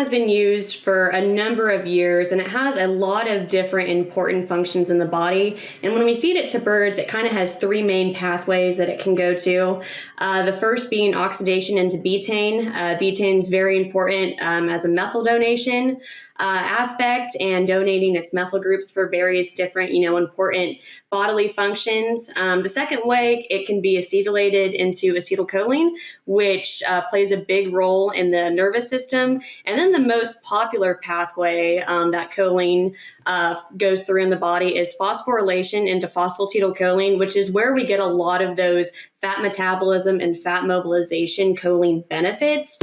has been used for a number of years, and it has a lot of different important functions in the body. And when we feed it to birds, it kind of has three main pathways that it can go to. The first being oxidation into betaine. Betaine is very important as a methyl donation aspect, and donating its methyl groups for various different, important bodily functions. The second way, it can be acetylated into acetylcholine, which plays a big role in the nervous system. And then the most popular pathway that choline goes through in the body is phosphorylation into phosphatidylcholine, which is where we get a lot of those fat metabolism and fat mobilization choline benefits.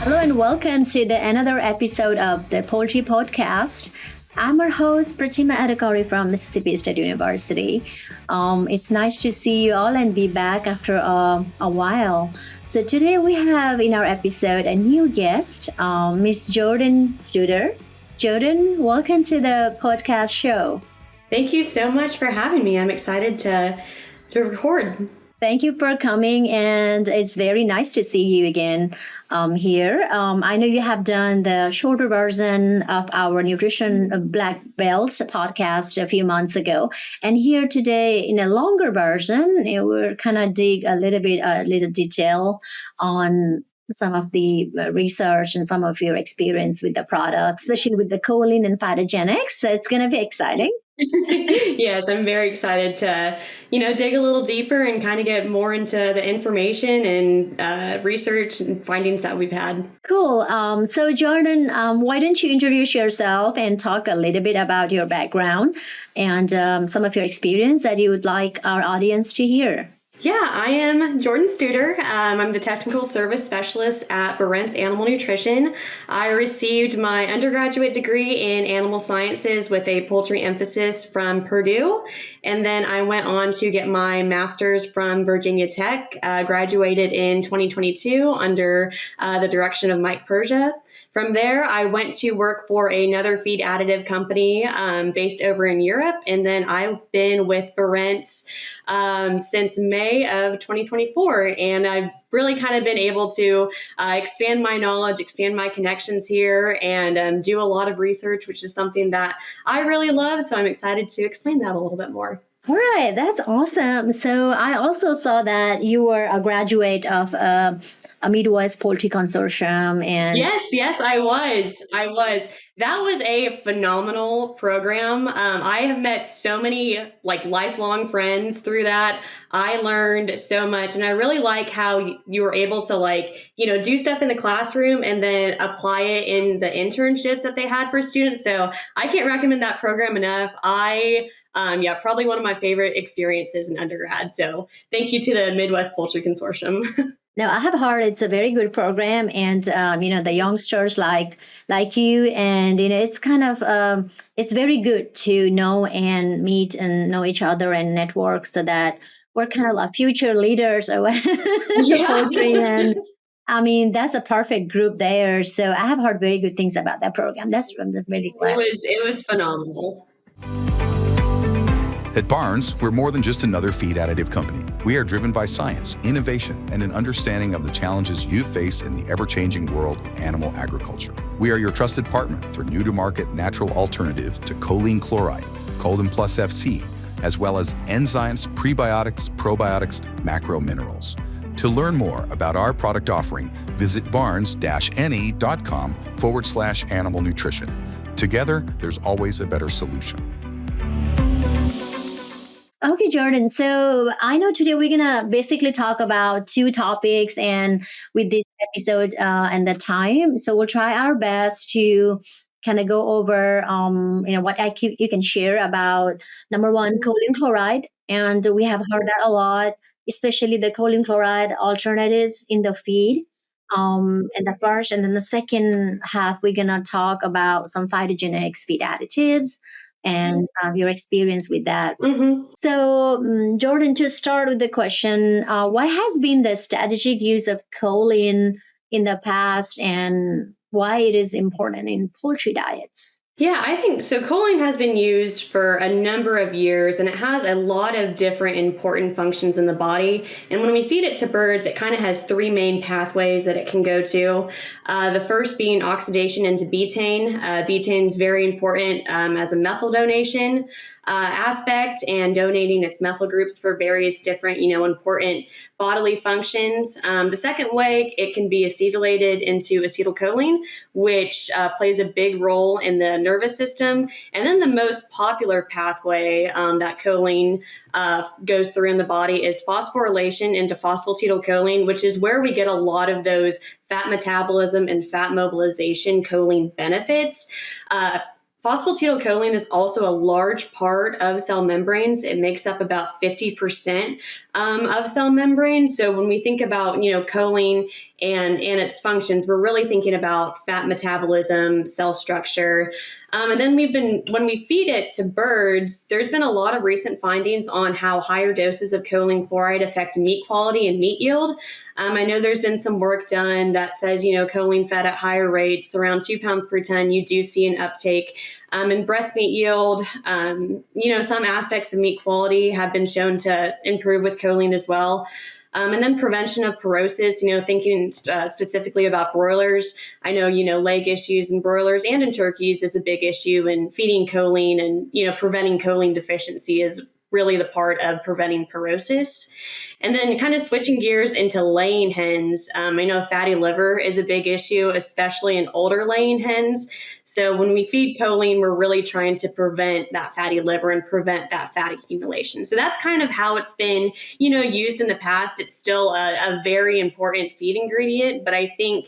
Hello and welcome to another episode of the Poultry Podcast. I'm our host, Pratima Adhikari from Mississippi State University. It's nice to see you all and be back after a while. So today we have in our episode a new guest, Miss Jordyn Studer. Jordyn, welcome to the podcast show. Thank you so much for having me. I'm excited to record. Thank you for coming, and it's very nice to see you again here. I know you have done the shorter version of our Nutrition Black Belt podcast a few months ago, and here today in a longer version, we're kind of dig a little detail on some of the research and some of your experience with the product, especially with the choline and phytogenics. So it's going to be exciting. Yes, I'm very excited to, dig a little deeper and kind of get more into the information and research and findings that we've had. Cool. So Jordyn, why don't you introduce yourself and talk a little bit about your background and some of your experience that you would like our audience to hear? Yeah, I am Jordyn Studer. I'm the technical service specialist at Barentz Animal Nutrition. I received my undergraduate degree in animal sciences with a poultry emphasis from Purdue. And then I went on to get my master's from Virginia Tech, graduated in 2022 under the direction of Mike Persia. From there, I went to work for another feed additive company based over in Europe. And then I've been with Barentz since May of 2024. And I've really kind of been able to expand my knowledge, expand my connections here, and do a lot of research, which is something that I really love. So I'm excited to explain that a little bit more. All right, that's awesome. So I also saw that you were a graduate of a Midwest Poultry Consortium, and yes, I was. That was a phenomenal program. I have met so many lifelong friends through that. I learned so much, and I really like how you were able to do stuff in the classroom and then apply it in the internships that they had for students. So I can't recommend that program enough. Probably one of my favorite experiences in undergrad. So thank you to the Midwest Poultry Consortium. No, I have heard it's a very good program, and the youngsters like you, and it's kind of it's very good to know and meet and know each other and network, so that we're kind of like future leaders or poultry. And I mean, that's a perfect group there. So I have heard very good things about that program. That's really glad. It was phenomenal. At Barnes, we're more than just another feed additive company. We are driven by science, innovation, and an understanding of the challenges you face in the ever-changing world of animal agriculture. We are your trusted partner for new-to-market natural alternative to choline chloride, Choline Plus FC, as well as enzymes, prebiotics, probiotics, macro minerals. To learn more about our product offering, visit barnes-ne.com/animal nutrition. Together, there's always a better solution. Okay, Jordyn. So I know today we're going to basically talk about two topics, and with this episode and the time, so we'll try our best to kind of go over, what you can share about, number one, choline chloride. And we have heard that a lot, especially the choline chloride alternatives in the feed. And the first, and then the second half, we're going to talk about some phytogenics feed additives and your experience with that. Mm-hmm. So, Jordyn, to start with the question, what has been the strategic use of choline in the past, and why it is important in poultry diets? Yeah, I think so. Choline has been used for a number of years, and it has a lot of different important functions in the body. And when we feed it to birds, it kind of has three main pathways that it can go to. The first being oxidation into betaine. Betaine is very important as a methyl donation aspect, and donating its methyl groups for various different, important bodily functions. The second way, it can be acetylated into acetylcholine, which plays a big role in the nervous system. And then the most popular pathway that choline goes through in the body is phosphorylation into phosphatidylcholine, which is where we get a lot of those fat metabolism and fat mobilization choline benefits. Phosphatidylcholine is also a large part of cell membranes. It makes up about 50% of cell membranes. So when we think about, choline and its functions, we're really thinking about fat metabolism, cell structure. And then when we feed it to birds, there's been a lot of recent findings on how higher doses of choline chloride affect meat quality and meat yield. I know there's been some work done that says, choline fed at higher rates, around 2 pounds per ton, you do see an uptake in breast meat yield. Some aspects of meat quality have been shown to improve with choline as well. And then prevention of porosis, thinking specifically about broilers. I know, leg issues in broilers and in turkeys is a big issue, and feeding choline and, preventing choline deficiency is really the part of preventing porosis. And then kind of switching gears into laying hens. I know fatty liver is a big issue, especially in older laying hens. So when we feed choline, we're really trying to prevent that fatty liver and prevent that fat accumulation. So that's kind of how it's been, used in the past. It's still a very important feed ingredient, but I think,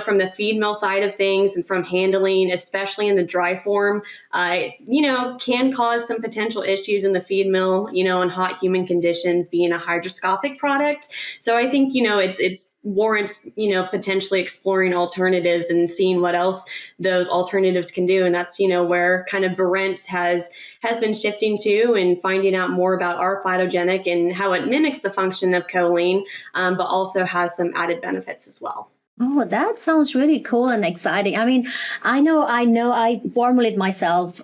from the feed mill side of things and from handling, especially in the dry form, can cause some potential issues in the feed mill, in hot human conditions, being a hygroscopic product. So I think, it's warrants, potentially exploring alternatives and seeing what else those alternatives can do. And that's, where kind of Barentz has been shifting to, and finding out more about our phytogenic and how it mimics the function of choline, but also has some added benefits as well. Oh, that sounds really cool and exciting. I mean, I know I formulate myself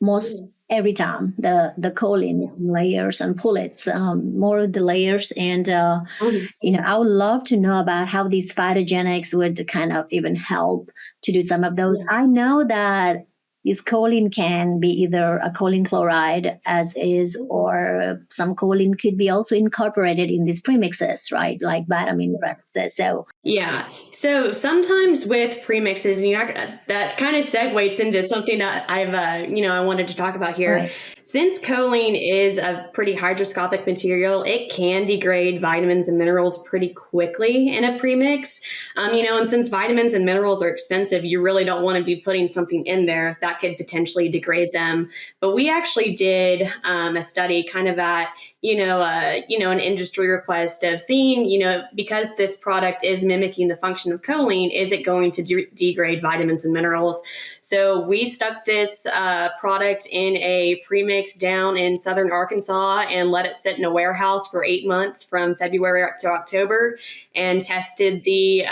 most every time the choline layers and pullets, more of the layers. And, I would love to know about how these phytogenics would kind of even help to do some of those. I know that this choline can be either a choline chloride as is, or some choline could be also incorporated in these premixes, right? Like vitamin premixes. So yeah. So sometimes with premixes, that kind of segues into something that I wanted to talk about here. Right. Since choline is a pretty hygroscopic material, it can degrade vitamins and minerals pretty quickly in a premix. And since vitamins and minerals are expensive, you really don't want to be putting something in there that could potentially degrade them. But we actually did a study kind of at an industry request of seeing, because this product is mimicking the function of choline, is it going to degrade vitamins and minerals? So we stuck this product in a premix down in southern Arkansas and let it sit in a warehouse for 8 months from February to October, and tested the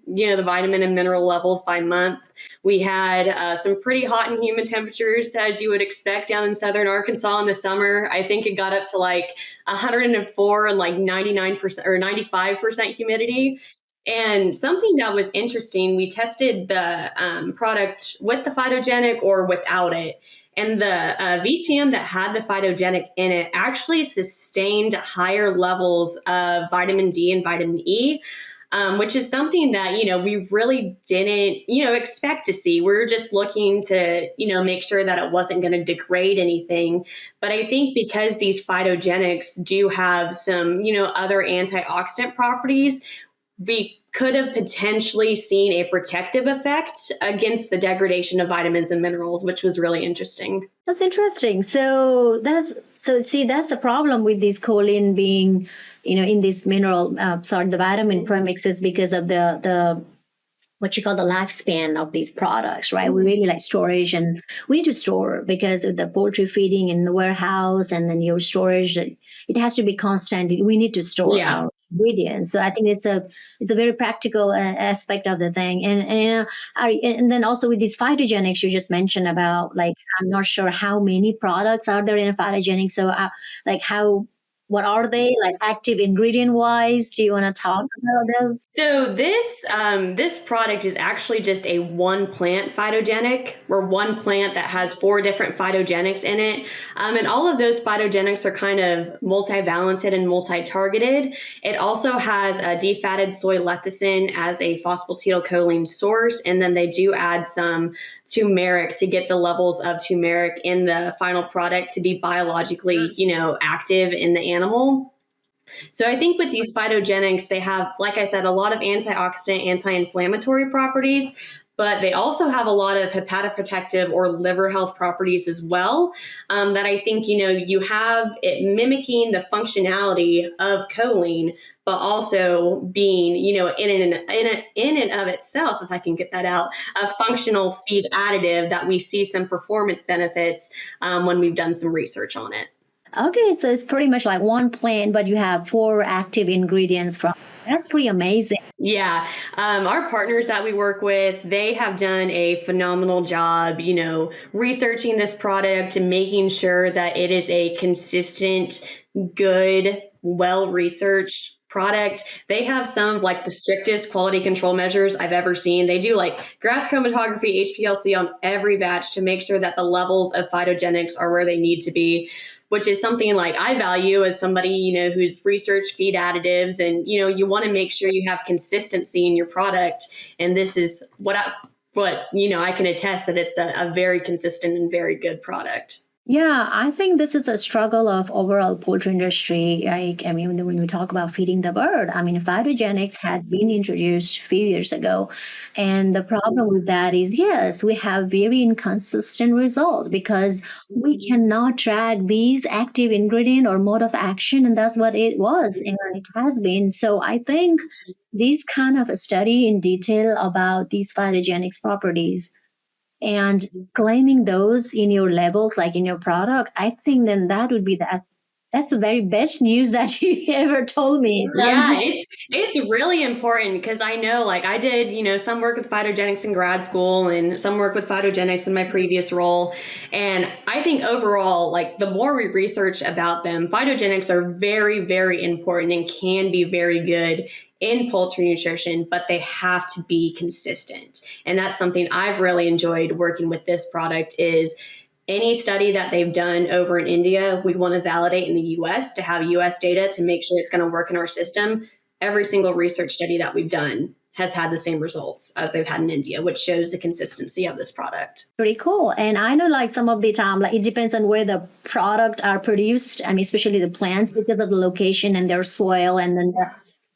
vitamin and mineral levels by month. We had some pretty hot and humid temperatures, as you would expect down in southern Arkansas in the summer. I think it got up to like 104 and like 99% or 95% humidity. And something that was interesting, we tested the product with the phytogenic or without it. And the VTM that had the phytogenic in it actually sustained higher levels of vitamin D and vitamin E, which is something that, we really didn't, expect to see. We were just looking to, make sure that it wasn't going to degrade anything. But I think because these phytogenics do have some, other antioxidant properties, we could have potentially seen a protective effect against the degradation of vitamins and minerals, which was really interesting. That's interesting. So that's the problem with this choline being, in this the vitamin premixes, because of the what you call the lifespan of these products, right? We really like storage, and we need to store because of the poultry feeding in the warehouse, and then your storage, it has to be constant. We need to store our ingredients. So I think it's a very practical aspect of the thing. And then also with these phytogenics you just mentioned about, like, I'm not sure how many products are there in a phytogenic. So like how, what are they, like, active ingredient wise? Do you want to talk about those? So this product is actually just a one plant phytogenic, or one plant that has 4 different phytogenics in it, and all of those phytogenics are kind of multivalented and multi-targeted. It also has a defatted soy lecithin as a phosphatidylcholine source, and then they do add some turmeric to get the levels of turmeric in the final product to be biologically, active in the animal. So I think with these phytogenics, they have, like I said, a lot of antioxidant, anti-inflammatory properties, but they also have a lot of hepatoprotective or liver health properties as well. That I think, you have it mimicking the functionality of choline, but also being, in and of itself, if I can get that out, a functional feed additive that we see some performance benefits when we've done some research on it. Okay, so it's pretty much like one plant, but you have 4 active ingredients from. That's pretty amazing. Yeah. Our partners that we work with, they have done a phenomenal job, researching this product and making sure that it is a consistent, good, well-researched product. They have some of like the strictest quality control measures I've ever seen. They do like grass chromatography, HPLC on every batch to make sure that the levels of phytogenics are where they need to be, which is something like I value as somebody, who's researched feed additives, and, you want to make sure you have consistency in your product. And this is what I can attest that it's a very consistent and very good product. Yeah, I think this is a struggle of overall poultry industry. Like, I mean, when we talk about feeding the bird, I mean, phytogenics had been introduced a few years ago. And the problem with that is, yes, we have very inconsistent results because we cannot track these active ingredient or mode of action. And that's what it was and it has been. So I think these kind of a study in detail about these phytogenics properties and claiming those in your labels, like in your product, I think then that would be that's the very best news that you ever told me. Yeah, it's really important because I know, like, I did, some work with phytogenics in grad school and some work with phytogenics in my previous role. And I think overall, like, the more we research about them, phytogenics are very, very important and can be very good in poultry nutrition, but they have to be consistent. And that's something I've really enjoyed working with this product is any study that they've done over in India, we want to validate in the US to have US data to make sure it's going to work in our system. Every single research study that we've done has had the same results as they've had in India, which shows the consistency of this product. Pretty cool. And I know, like, some of the time, like, it depends on where the product are produced. I mean, especially the plants, because of the location and their soil and then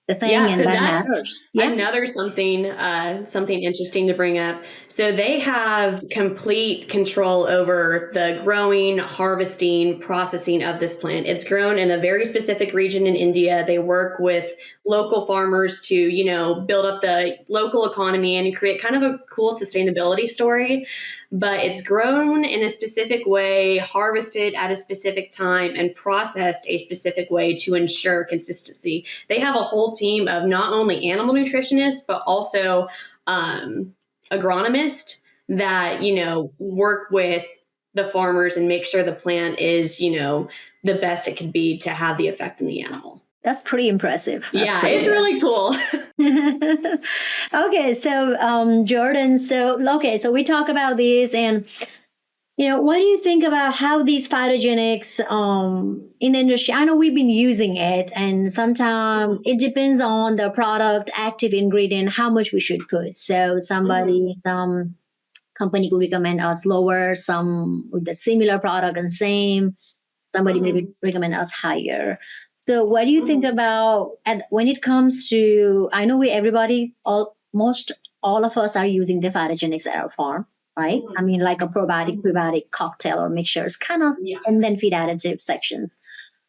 the thing, yeah, and so that that's matters. Yeah. another something interesting to bring up. So they have complete control over the growing, harvesting, processing of this plant. It's grown in a very specific region in India. They work with local farmers to, build up the local economy and create kind of a cool sustainability story. But it's grown in a specific way, harvested at a specific time, and processed a specific way to ensure consistency. They have a whole team of not only animal nutritionists, but also agronomists that, work with the farmers and make sure the plant is, the best it could be to have the effect in the animal. That's pretty impressive. That's pretty it's really cool. Okay, so Jordyn, so we talk about this, and what do you think about how these phytogenics in the industry? I know we've been using it, and sometimes it depends on the product active ingredient how much we should put. So some company could recommend us lower, some with the similar product and same. Somebody maybe recommend us higher. So what do you think about, and when it comes to, I know almost all of us are using the phytogenics at our farm, right? I mean, like a probiotic, prebiotic cocktail or mixtures, kind of, and then feed additive sections.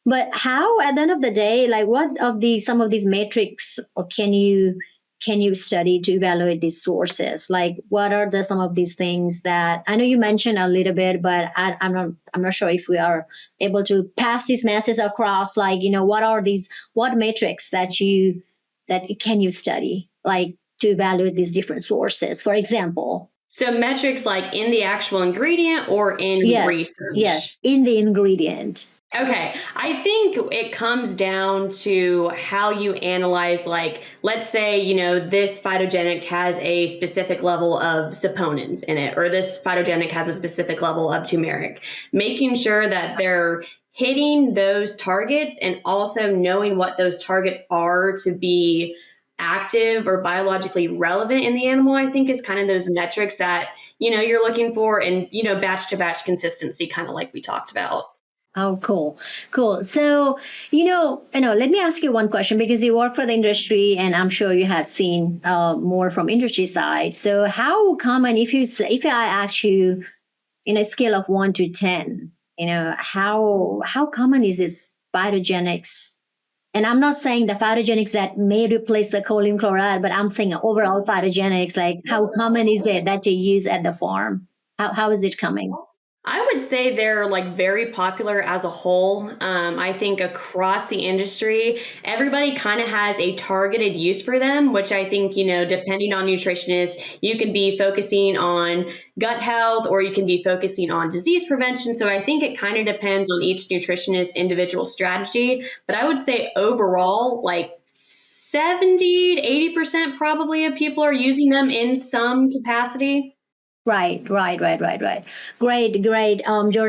But how, at the end of the day, like what of some of these metrics, or can you can you study to evaluate these sources? Like, what are some of these things that I know you mentioned a little bit, but I'm not sure if we are able to pass this message across. Like, what metrics that can you study, like, to evaluate these different sources, for example? So metrics like in the actual ingredient or in research? Yes, in the ingredient. Okay, I think it comes down to how you analyze, like, let's say, this phytogenic has a specific level of saponins in it, or this phytogenic has a specific level of turmeric, making sure that they're hitting those targets and also knowing what those targets are to be active or biologically relevant in the animal, I think is kind of those metrics that, you're looking for, and, batch to batch consistency, kind of like we talked about. Oh, cool. So, let me ask you one question, because you work for the industry, and I'm sure you have seen more from industry side. So, how common, if I ask you, in a scale of 1 to 10, how common is this phytogenics? And I'm not saying the phytogenics that may replace the choline chloride, but I'm saying overall phytogenics. Like, how common is it that you use at the farm? How is it coming? I would say they're like very popular as a whole. I think across the industry, everybody kind of has a targeted use for them, which I think, depending on nutritionists, you can be focusing on gut health or you can be focusing on disease prevention. So I think it kind of depends on each nutritionist's individual strategy. But I would say overall, like 70 to 80% probably of people are using them in some capacity. Right. Great. Jordyn,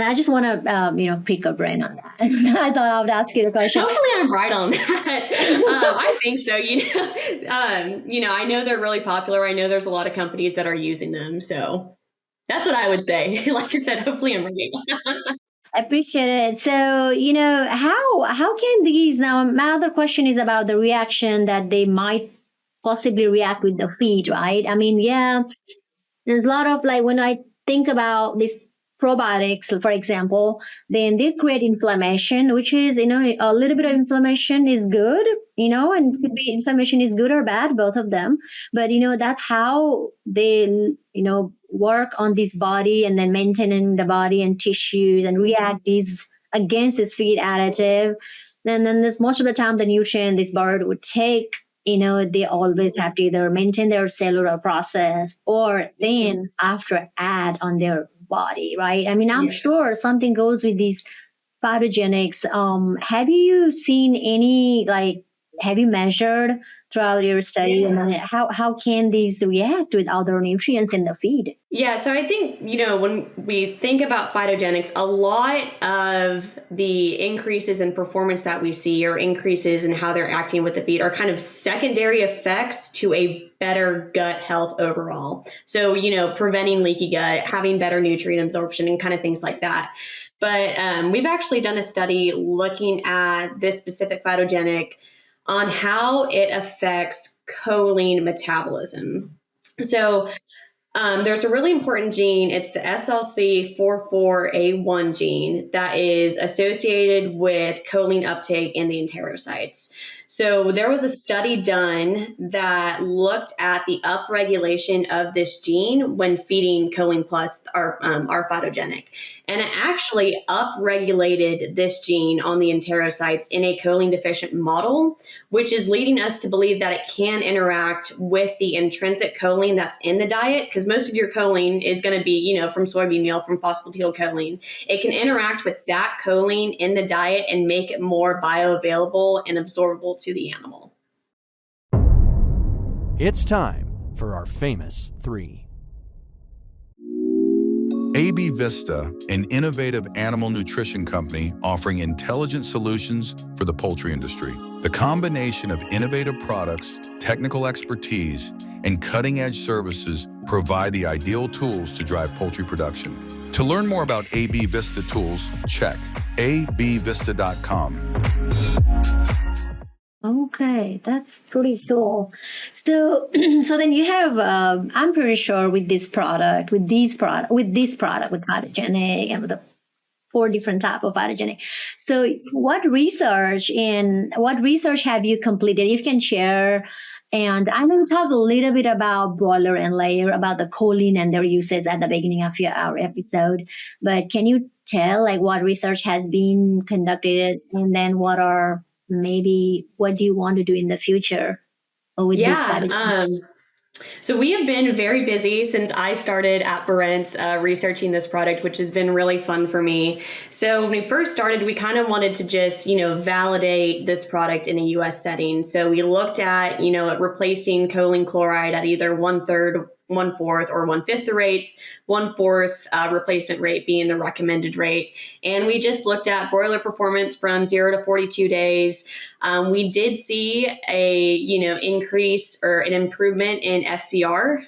I just want to, pick a brain on that. I thought I would ask you the question. Hopefully I'm right on that. I think so. I know they're really popular. I know there's a lot of companies that are using them. So that's what I would say. Like I said, hopefully I'm right. I appreciate it. So, how can these, now my other question is about the reaction that they might possibly react with the feed, right? I mean, there's a lot of, like, when I think about these probiotics, for example, then they create inflammation, which is, a little bit of inflammation is good, and could be inflammation is good or bad, both of them. But, that's how they, work on this body and then maintaining the body and tissues and react against this feed additive. Then there's most of the time the nutrient this bird would take, they always have to either maintain their cellular process or then after add on their body, right? I mean, I'm sure something goes with these phytogenics. Have you seen any, like, have you measured throughout your study? And how can these react with other nutrients in the feed? Yeah, so I think, when we think about phytogenics, a lot of the increases in performance that we see or increases in how they're acting with the feed are kind of secondary effects to a better gut health overall. So, preventing leaky gut, having better nutrient absorption and kind of things like that. But we've actually done a study looking at this specific phytogenic on how it affects choline metabolism. So there's a really important gene. It's the SLC44A1 gene that is associated with choline uptake in the enterocytes. So there was a study done that looked at the upregulation of this gene when feeding Choline Plus, our phytogenic. And it actually upregulated this gene on the enterocytes in a choline deficient model, which is leading us to believe that it can interact with the intrinsic choline that's in the diet, because most of your choline is going to be, from soybean meal, from phosphatidylcholine. It can interact with that choline in the diet and make it more bioavailable and absorbable to the animal. It's time for our famous three. AB Vista, an innovative animal nutrition company offering intelligent solutions for the poultry industry. The combination of innovative products, technical expertise, and cutting-edge services provide the ideal tools to drive poultry production. To learn more about AB Vista tools, check abvista.com. Okay, that's pretty cool. So then you have, I'm pretty sure with this product, with phytogenic and with the 4 different type of phytogenic. So what research have you completed? If you can share, And I know you talked a little bit about broiler and layer, about the choline and their uses at the beginning of our episode. But can you tell like what research has been conducted, and then what do you want to do in the future with this Yeah. strategy? So we have been very busy since I started at Barentz researching this product, which has been really fun for me. So when we first started, we kind of wanted to just, validate this product in a U.S. setting. So we looked at, at replacing choline chloride at either 1/3, 1/4, or 1/5 the rates, 1/4 replacement rate being the recommended rate. And we just looked at broiler performance from 0 to 42 days. We did see a, increase or an improvement in FCR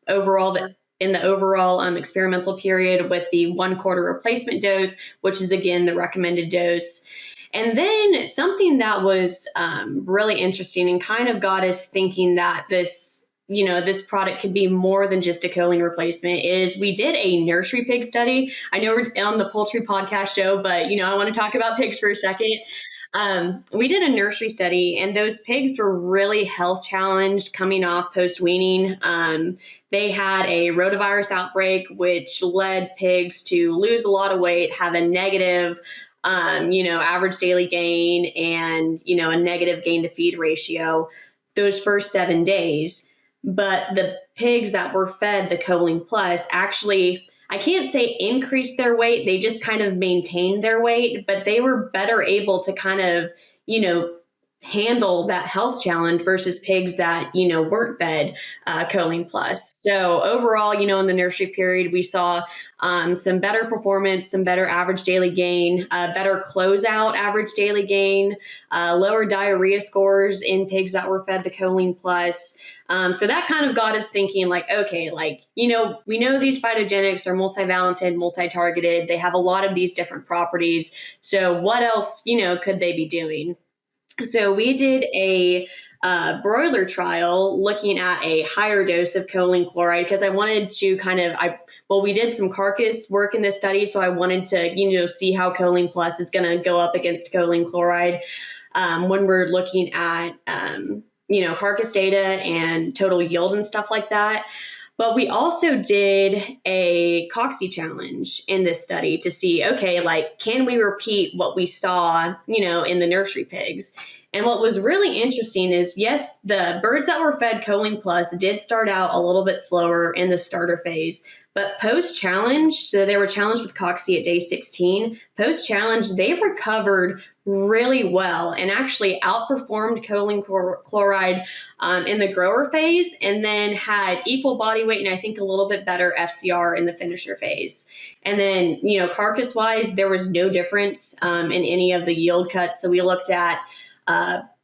overall in the overall experimental period with the 1/4 replacement dose, which is again the recommended dose. And then something that was really interesting and kind of got us thinking that this product could be more than just a choline replacement is we did a nursery pig study. I know we're on the Poultry Podcast Show, but, I want to talk about pigs for a second. We did a nursery study, and those pigs were really health challenged coming off post-weaning. They had a rotavirus outbreak, which led pigs to lose a lot of weight, have a negative average daily gain, and, a negative gain to feed ratio those first 7 days. But the pigs that were fed the Choline Plus actually, I can't say increased their weight. They just kind of maintained their weight, but they were better able to kind of, handle that health challenge versus pigs that, weren't fed Choline Plus. So overall, in the nursery period, we saw some better performance, some better average daily gain, better closeout average daily gain, lower diarrhea scores in pigs that were fed the Choline Plus. So that kind of got us thinking like, okay, we know these phytogenics are multivalented, multi-targeted. They have a lot of these different properties. So what else, could they be doing? So we did a broiler trial looking at a higher dose of choline chloride because I wanted to we did some carcass work in this study. So I wanted to, see how Choline Plus is going to go up against choline chloride when we're looking at, carcass data and total yield and stuff like that. But we also did a Coxie challenge in this study to see, okay, can we repeat what we saw, in the nursery pigs? And what was really interesting is, yes, the birds that were fed Choline Plus did start out a little bit slower in the starter phase, but post-challenge, so they were challenged with Coxie at day 16, post-challenge, they recovered really well and actually outperformed choline chloride in the grower phase, and then had equal body weight and I think a little bit better FCR in the finisher phase. And then, carcass-wise, there was no difference in any of the yield cuts. So we looked at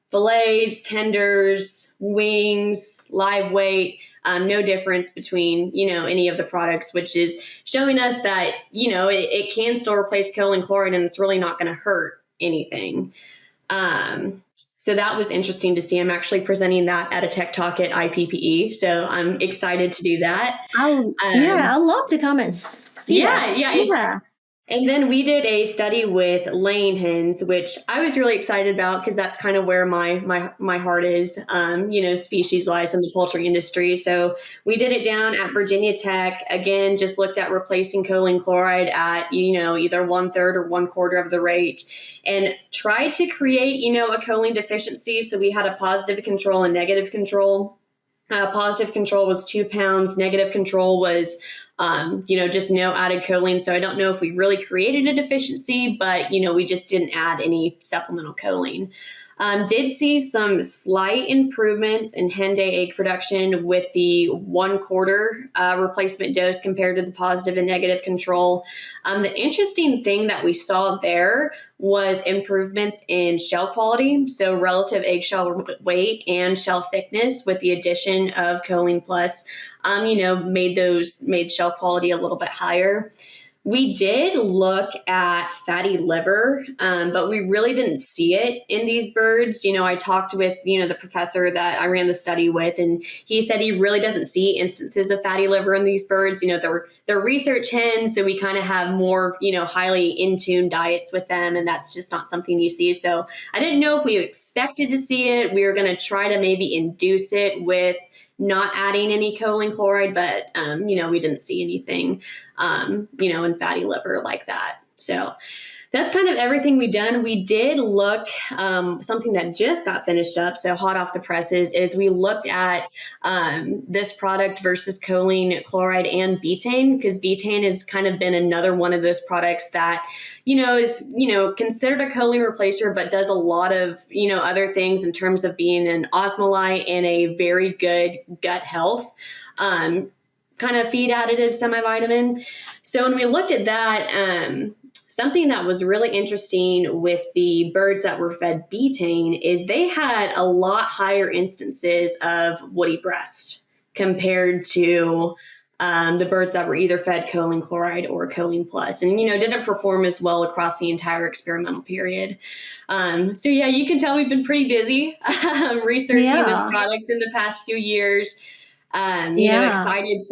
fillets, tenders, wings, live weight, no difference between, any of the products, which is showing us that, it can still replace choline chloride and it's really not going to hurt anything. So that was interesting to see. I'm actually presenting that at a tech talk at IPPE. So I'm excited to do that. I love to come and see that. Yeah. And then we did a study with laying hens, which I was really excited about because that's kind of where my heart is, species-wise in the poultry industry. So we did it down at Virginia Tech. Again, just looked at replacing choline chloride at, either 1/3 or 1/4 of the rate, and tried to create, a choline deficiency. So we had a positive control and negative control. Positive control was 2 pounds. Negative control was just no added choline. So I don't know if we really created a deficiency, but, we just didn't add any supplemental choline. Did see some slight improvements in hen day egg production with the 1/4 replacement dose compared to the positive and negative control. The interesting thing that we saw there was improvements in shell quality, so relative eggshell weight and shell thickness with the addition of Choline Plus, made shell quality a little bit higher. We did look at fatty liver, but we really didn't see it in these birds. I talked with, the professor that I ran the study with, and he said he really doesn't see instances of fatty liver in these birds. They're research hens, so we kind of have more, highly in tune diets with them, and that's just not something you see. So I didn't know if we expected to see it. We were going to try to maybe induce it with not adding any choline chloride, but, we didn't see anything, in fatty liver like that. So that's kind of everything we've done. We did look, something that just got finished up, so hot off the presses, is we looked at this product versus choline chloride and betaine, because betaine has kind of been another one of those products that, is, considered a choline replacer, but does a lot of, other things in terms of being an osmolyte and a very good gut health kind of feed additive semivitamin. So when we looked at that, something that was really interesting with the birds that were fed betaine is they had a lot higher instances of woody breast compared to the birds that were either fed choline chloride or choline plus, and, didn't perform as well across the entire experimental period. So yeah, you can tell we've been pretty busy researching this product in the past few years. Excited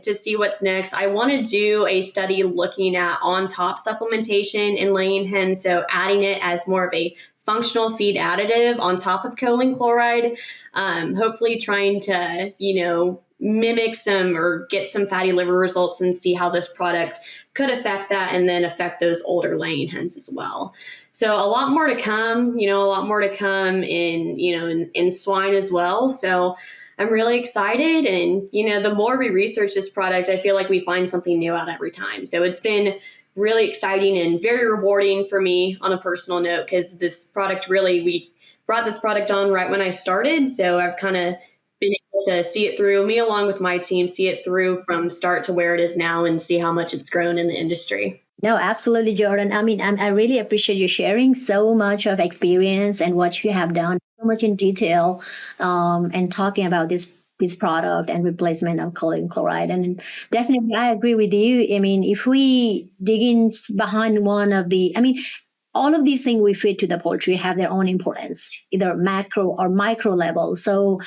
to see what's next. I want to do a study looking at on top supplementation in laying hens, so adding it as more of a functional feed additive on top of choline chloride, hopefully trying to, mimic some or get some fatty liver results and see how this product could affect that and then affect those older laying hens as well. So a lot more to come, in swine as well. So I'm really excited. And, the more we research this product, I feel like we find something new out every time. So it's been really exciting and very rewarding for me on a personal note, because this product we brought this product on right when I started. So I've kind of been able to see it through, me along with my team, see it through from start to where it is now and see how much it's grown in the industry. No, absolutely, Jordyn. I mean, I really appreciate you sharing so much of experience and what you have done so much in detail, and talking about this product and replacement of choline chloride. And definitely, I agree with you. I mean, if we dig in behind all of these things we feed to the poultry have their own importance, either macro or micro level. So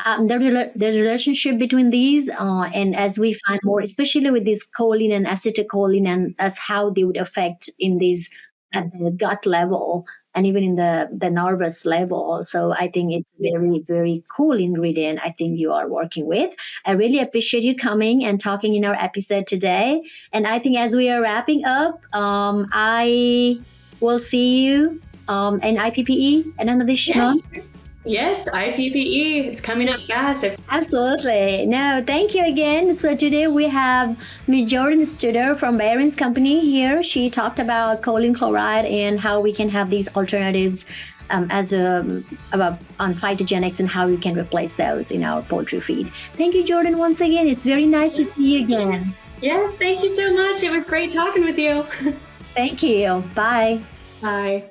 the relationship between these, and as we find more, especially with this choline and acetylcholine, and as how they would affect in these at the gut level and even in the nervous level. So I think it's very, very cool ingredient I think you are working with. I really appreciate you coming and talking in our episode today. And I think as we are wrapping up, I will see you in IPPE and another month. Yes, IPPE. It's coming up fast. Absolutely. No, thank you again. So today we have Ms. Jordyn Studer from Barentz company here. She talked about choline chloride and how we can have these alternatives on phytogenics and how we can replace those in our poultry feed. Thank you, Jordyn, once again. It's very nice to see you again. Yes, thank you so much. It was great talking with you. Thank you. Bye. Bye.